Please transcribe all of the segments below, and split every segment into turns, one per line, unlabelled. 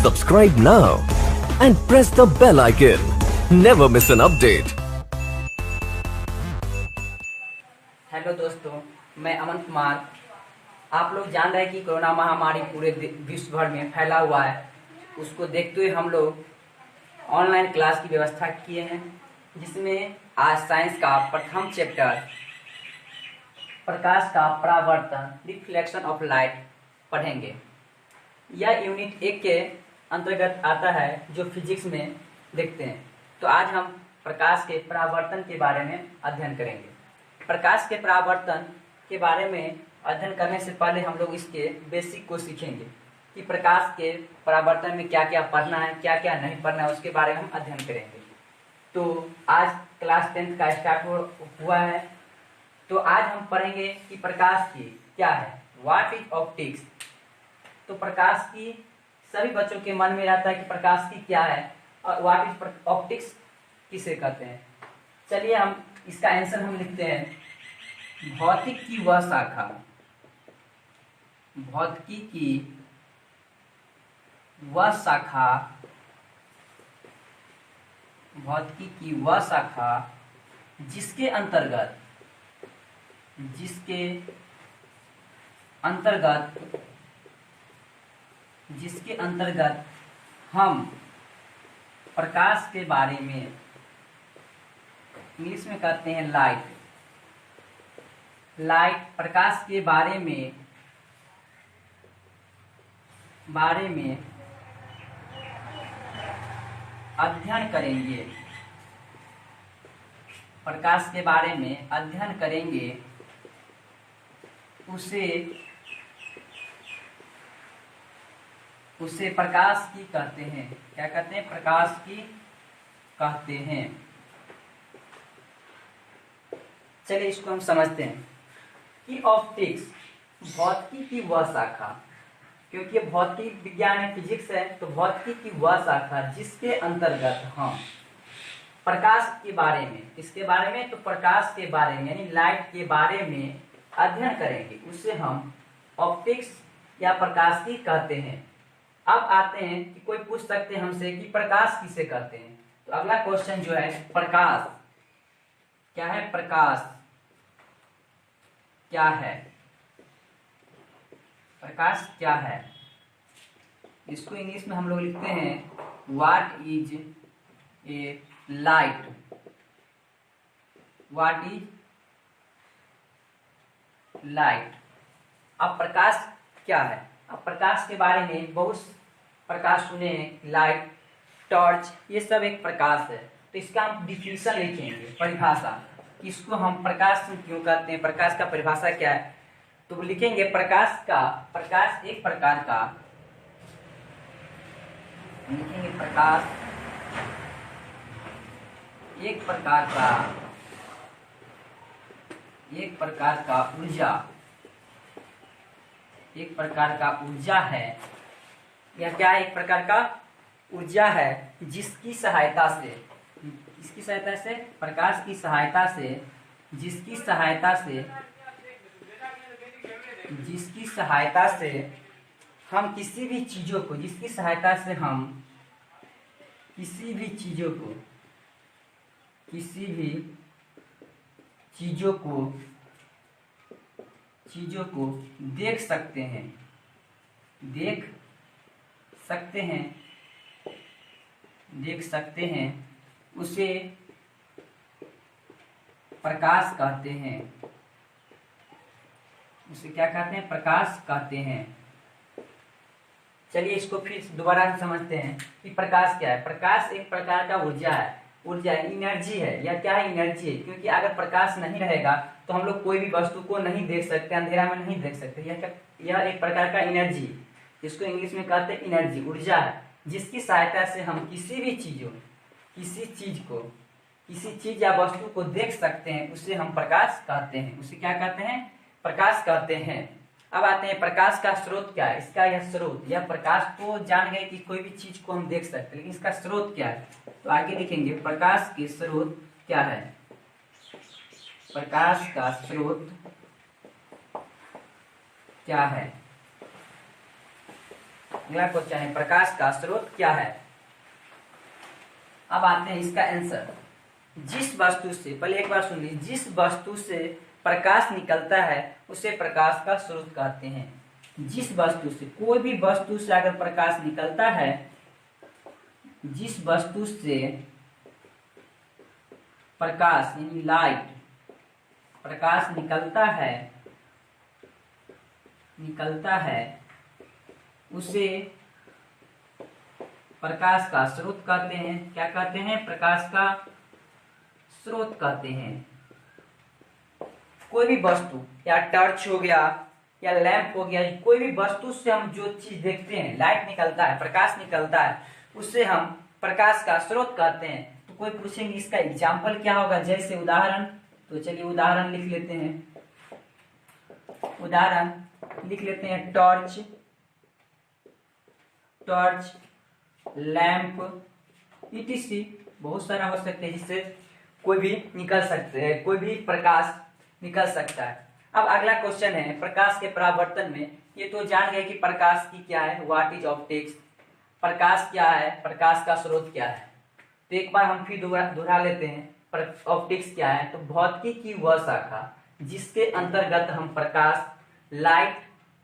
Subscribe now and press the bell icon. Never miss an update.
Hello दोस्तों, मैं अमन कुमार। आप लोग जान रहे हैं कि कोरोना महामारी पूरे विश्व भर में फैला हुआ है। उसको देखते हुए हम लोग ऑनलाइन क्लास की व्यवस्था किए हैं, जिसमें आज साइंस का प्रथम चैप्टर प्रकाश का परावर्तन रिफ्लेक्शन ऑफ लाइट पढ़ेंगे। यह यूनिट 1 के अंतर्गत आता है, जो फिजिक्स में देखते हैं। तो आज हम प्रकाश के परावर्तन के बारे में अध्ययन करेंगे। प्रकाश के परावर्तन के बारे में अध्ययन करने से पहले हम लोग इसके बेसिक को सीखेंगे कि प्रकाश के परावर्तन में क्या क्या पढ़ना है, क्या क्या नहीं पढ़ना है, उसके बारे में हम अध्ययन करेंगे। तो आज क्लास 10th का स्टार्ट हुआ है। तो आज हम पढ़ेंगे कि प्रकाश की क्या है, व्हाट इज ऑप्टिक्स। तो प्रकाश की सभी बच्चों के मन में रहता है कि प्रकाश की क्या है और व्हाट इज ऑप्टिक्स किसे कहते हैं। चलिए हम इसका आंसर हम लिखते हैं। भौतिक की वह शाखा, भौतिकी की वह शाखा, भौतिकी की वह शाखा जिसके अंतर्गत हम प्रकाश के बारे में, इंग्लिश में कहते हैं लाइट, प्रकाश के बारे में अध्ययन करेंगे। प्रकाश के बारे में अध्ययन करेंगे, उसे प्रकाश की कहते हैं। क्या कहते हैं? प्रकाश की कहते हैं। चलिए इसको हम समझते हैं कि ऑप्टिक्स भौतिकी की वह शाखा, क्योंकि भौतिक विज्ञान है, फिजिक्स है, तो भौतिकी की वह शाखा जिसके अंतर्गत हम प्रकाश के बारे में, इसके बारे में, तो प्रकाश के बारे में यानी लाइट के बारे में अध्ययन करेंगे, उसे हम ऑप्टिक्स या प्रकाश की कहते हैं। अब आते हैं कि कोई पूछ सकते हैं हमसे कि प्रकाश किसे कहते हैं। तो अगला क्वेश्चन जो है, प्रकाश क्या है? प्रकाश क्या है? प्रकाश क्या है? इसको इंग्लिश में हम लोग लिखते हैं what is a light. What is light. अब प्रकाश क्या है? अब प्रकाश के बारे में बहुत प्रकाश सुने हैं, लाइट, टॉर्च, ये सब एक प्रकाश है। तो इसका हम डिफिनेशन लिखेंगे, परिभाषा, इसको हम प्रकाश क्यों कहते हैं, प्रकाश का परिभाषा क्या है। तो लिखेंगे प्रकाश एक प्रकार का, लिखेंगे प्रकाश एक प्रकार का ऊर्जा है। यह क्या है? एक प्रकार का ऊर्जा है जिसकी सहायता से प्रकाश की सहायता से, जिसकी सहायता से हम किसी भी चीजों को, चीजों को देख सकते हैं, उसे प्रकाश कहते हैं। उसे क्या कहते हैं? प्रकाश कहते हैं। चलिए इसको फिर दोबारा समझते हैं कि प्रकाश क्या है। प्रकाश एक प्रकार का ऊर्जा है, एनर्जी है। यह क्या है? एनर्जी है, क्योंकि अगर प्रकाश नहीं रहेगा तो हम लोग कोई भी वस्तु को नहीं देख सकते, अंधेरा में नहीं देख सकते। यह एक प्रकार का एनर्जी, इसको इंग्लिश में कहते हैं एनर्जी, ऊर्जा है, जिसकी सहायता से हम किसी चीज या वस्तु को देख सकते हैं, उसे हम प्रकाश कहते हैं। उसे क्या कहते हैं? प्रकाश कहते हैं। अब आते हैं प्रकाश का स्रोत क्या है। इसका यह स्रोत, यह प्रकाश को जान गए कि कोई भी चीज को हम देख सकते हैं, लेकिन इसका स्रोत क्या है। तो आगे लिखेंगे प्रकाश के स्रोत क्या है। प्रकाश का स्रोत क्या है। अगला क्वेश्चन है प्रकाश का स्रोत क्या है। अब आते हैं इसका आंसर। जिस वस्तु से, पहले एक बार सुन लीजिए, जिस वस्तु से प्रकाश निकलता है उसे प्रकाश का स्रोत कहते हैं। जिस वस्तु से, कोई भी वस्तु से अगर प्रकाश निकलता है, जिस वस्तु से प्रकाश यानी लाइट, प्रकाश निकलता है उसे प्रकाश का स्रोत कहते हैं। क्या कहते हैं? प्रकाश का स्रोत कहते हैं। कोई भी वस्तु, या टॉर्च हो गया या लैंप हो गया, कोई भी वस्तु से हम जो चीज देखते हैं, लाइट निकलता है, प्रकाश निकलता है, उससे हम प्रकाश का स्रोत कहते हैं। तो कोई पूछेंगे इसका एग्जाम्पल क्या होगा, जैसे उदाहरण, तो चलिए उदाहरण लिख लेते हैं। उदाहरण लिख लेते हैं, टॉर्च, लैंप, etc। बहुत सारा हो सकते हैं जिससे कोई भी निकल सकते हैं, कोई भी प्रकाश निकल सकता है। अब अगला क्वेश्चन है प्रकाश के परावर्तन में। ये तो जान गए कि प्रकाश की क्या है, व्हाट इज ऑप्टिक्स, प्रकाश क्या है, प्रकाश का स्रोत क्या है। तो एक बार हम फिर दोहरा लेते हैं, ऑप्टिक्स क्या है। तो भौतिकी की वह शाखा जिसके अंतर्गत हम प्रकाश, लाइट,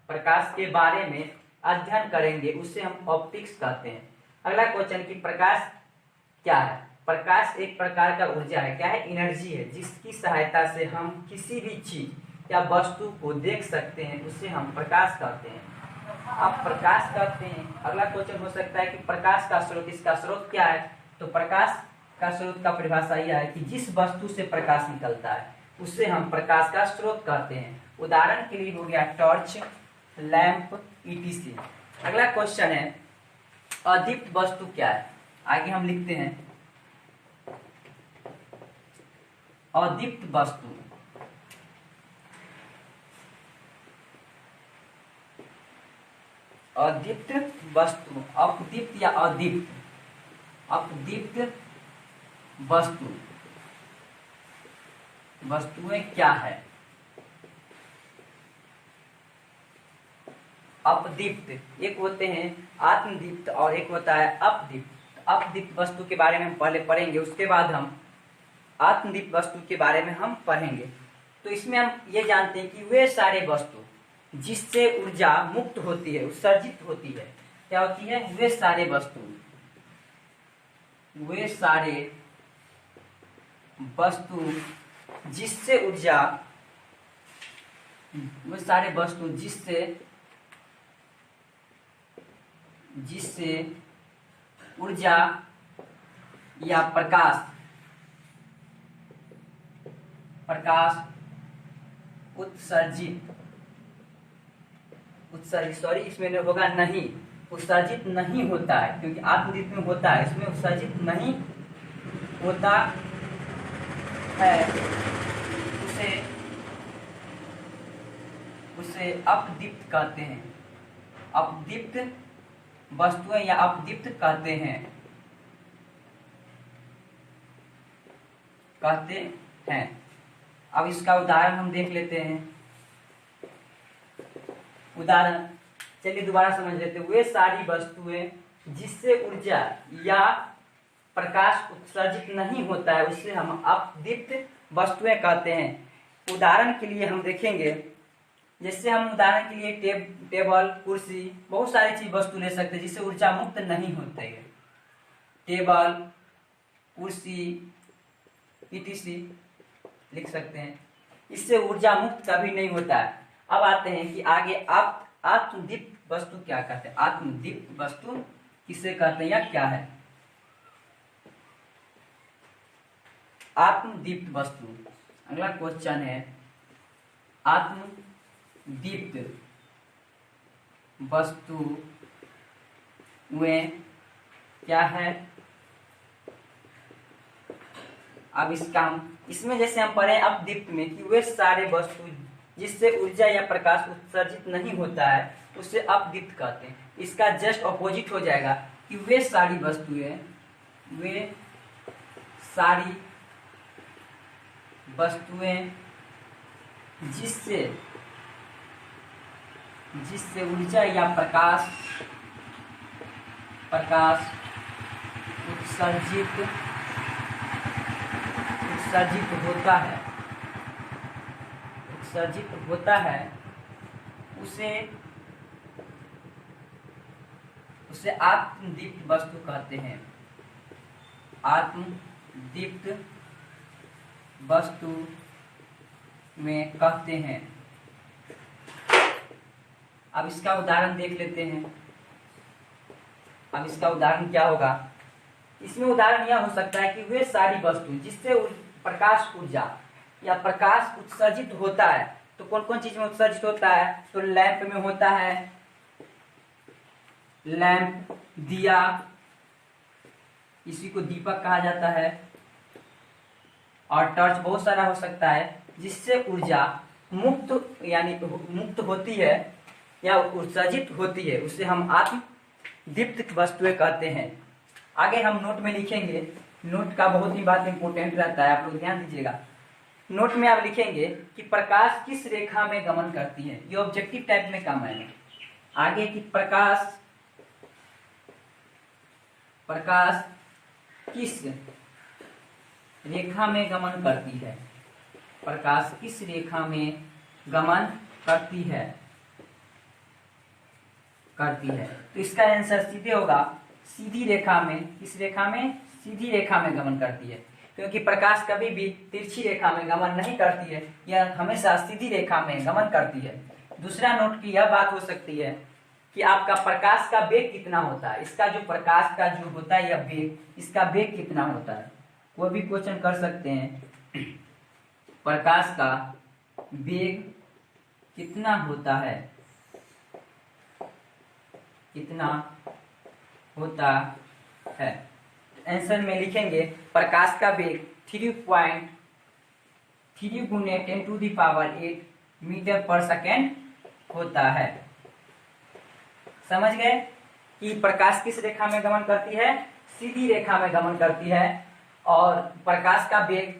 प्रकाश के बारे में अध्ययन करेंगे उसे हम ऑप्टिक्स कहते हैं। अगला क्वेश्चन कि प्रकाश क्या है। प्रकाश एक प्रकार का ऊर्जा है, क्या है, एनर्जी है, जिसकी सहायता से हम किसी भी चीज या वस्तु को देख सकते हैं, उसे हम प्रकाश कहते हैं। अब प्रकाश कहते हैं। अगला क्वेश्चन हो सकता है कि प्रकाश का स्रोत, इसका स्रोत क्या है। तो प्रकाश का स्रोत का परिभाषा यह है कि जिस वस्तु से प्रकाश निकलता है उसे हम प्रकाश का स्रोत कहते हैं। उदाहरण के लिए हो गया टॉर्च, लैंप, etc। अगला क्वेश्चन है अदीप्त वस्तु क्या है। आगे हम लिखते हैं अदीप्त वस्तु। अदीप्त वस्तु, अपदीप्त या अदीप्त, अपदीप्त वस्तु, वस्तुएं क्या है। अपदीप्त एक होते हैं आत्मदीप्त और एक होता है अपदीप्त। अपदीप्त वस्तु के बारे में हम पहले पढ़ेंगे, उसके बाद हम आत्मदीप्त वस्तु के बारे में हम पढ़ेंगे। तो इसमें हम ये जानते हैं कि वे सारे वस्तु जिससे ऊर्जा मुक्त होती है, उत्सर्जित होती है, क्या होती है, वे सारे वस्तु, वे सारे वस्तु जिससे ऊर्जा, वे सारे वस्तु जिससे ऊर्जा या प्रकाश उत्सर्जित, सॉरी इसमें होगा नहीं, उत्सर्जित नहीं होता है, क्योंकि आत्मदीप्त में होता है, इसमें उत्सर्जित नहीं होता है, उसे अपदीप्त कहते हैं। अपदीप्त वस्तुएं या अपदीप्त कहते हैं। अब इसका उदाहरण हम देख लेते हैं। उदाहरण चलिए दोबारा समझ लेते हैं। वे सारी वस्तुएं जिससे ऊर्जा या प्रकाश उत्सर्जित नहीं होता है उसे हम अपदीप्त वस्तुएं कहते हैं। उदाहरण के लिए हम देखेंगे, जैसे हम उदाहरण के लिए टेबल, कुर्सी, बहुत सारी चीज वस्तु ले सकते हैं जिससे ऊर्जा मुक्त नहीं होते है। टेबल, कुर्सी, etc लिख सकते हैं, इससे ऊर्जा मुक्त कभी नहीं होता है। अब आते हैं कि आगे आत्मदीप्त वस्तु क्या कहते हैं। आत्मदीप्त वस्तु किसे कहते हैं या क्या है। आत्मदीप्त वस्तु, अगला क्वेश्चन है आत्मदीप्त वस्तु वे क्या है। अब इसमें जैसे हम पढ़े अपदीप्त में कि वे सारे वस्तु जिससे ऊर्जा या प्रकाश उत्सर्जित नहीं होता है उसे अपदीप्त कहते हैं। इसका जस्ट ऑपोजिट हो जाएगा कि वे सारी वस्तुएं, वे सारी वस्तुएं जिससे ऊर्जा या प्रकाश प्रकाश उत्सर्जित होता है उसे आत्मदीप्त वस्तु कहते हैं। आत्मदीप्त वस्तु में कहते हैं। अब इसका उदाहरण देख लेते हैं। अब इसका उदाहरण क्या होगा? इसमें उदाहरण यह हो सकता है कि वे सारी वस्तु जिससे प्रकाश ऊर्जा या प्रकाश उत्सर्जित होता है। तो कौन कौन चीज में उत्सर्जित होता है? तो लैंप में होता है, लैंप, दिया, इसी को दीपक कहा जाता है, और टॉर्च, बहुत सारा हो सकता है जिससे ऊर्जा मुक्त होती है या उत्सर्जित होती है, उसे हम आत्मदीप्त वस्तुएं कहते हैं। आगे हम नोट में लिखेंगे। नोट का बहुत ही बात इंपॉर्टेंट रहता है, आप लोग ध्यान दीजिएगा। नोट में आप लिखेंगे कि प्रकाश किस रेखा में गमन करती है। ये ऑब्जेक्टिव टाइप में काम आएगा। आगे की प्रकाश किस रेखा में गमन करती है। प्रकाश किस रेखा में गमन करती है। तो इसका आंसर सीधे होगा सीधी रेखा में। किस रेखा में? सीधी रेखा में गमन करती है, क्योंकि प्रकाश कभी भी तिरछी रेखा में गमन नहीं करती है, यह हमेशा सीधी रेखा में गमन करती है। दूसरा नोट की यह बात हो सकती है कि आपका प्रकाश का वेग कितना होता है। इसका जो प्रकाश का जो होता है यह वेग, इसका वेग कितना होता है, वो भी क्वेश्चन कर सकते हैं। प्रकाश का वेग कितना होता है, कितना होता है। आंसर में लिखेंगे प्रकाश का वेग 3.3 गुने 10⁸ मीटर पर सेकेंड होता है। समझ गए कि प्रकाश किस रेखा में गमन करती है? सीधी रेखा में गमन करती है। और प्रकाश का वेग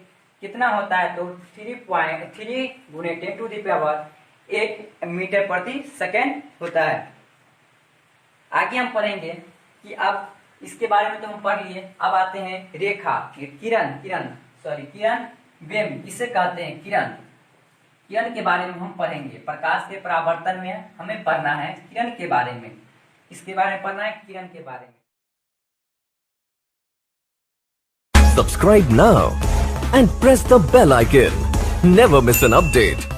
कितना होता है? तो 3.3 गुने 10⁸ मीटर प्रति सेकेंड होता है। आगे हम पढ़ेंगे कि अब इसके बारे में तो हम पढ़ लिए। अब आते हैं रेखा, किरण, वेव, इसे कहते हैं किरण। किरण के बारे में हम पढ़ेंगे। प्रकाश के परावर्तन में हमें पढ़ना है किरण के बारे में। इसके बारे में पढ़ना है किरण के बारे में।
Subscribe now and press the bell icon. Never miss an update.